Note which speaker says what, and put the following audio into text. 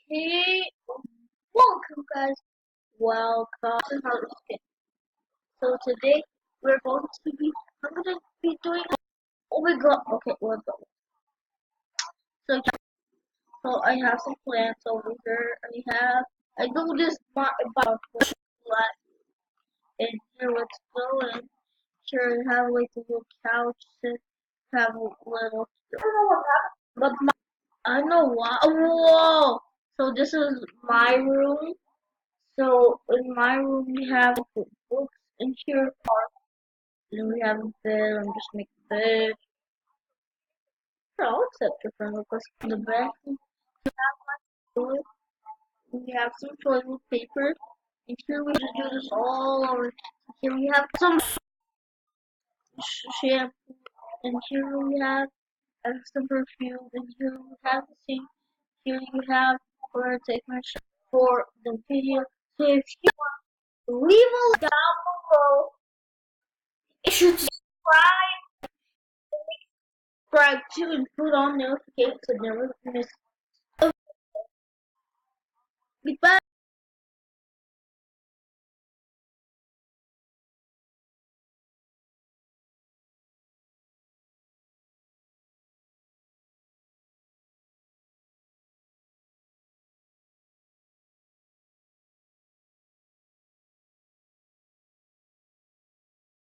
Speaker 1: Hey, welcome guys. Welcome to House Skin. So today I'm gonna be doing. Oh my god. Okay, let's go. So so I have some plants over here. I do this about what and here let's go and here I have like a little couch to have a little. I don't know what happened, but I know what. Whoa! So this is my room. So in my room we have books in here. And we have a bed. I'm just making a bed. Sure, I'll accept your friend request. In the bathroom we have some toilet paper. And here we just do this all over. Here we have some shampoo. And here we have some perfume. And here we have the sink. Here you have where to take my shot for the video. So if you leave a like down below, you should subscribe to and put on notifications to never miss. Goodbye.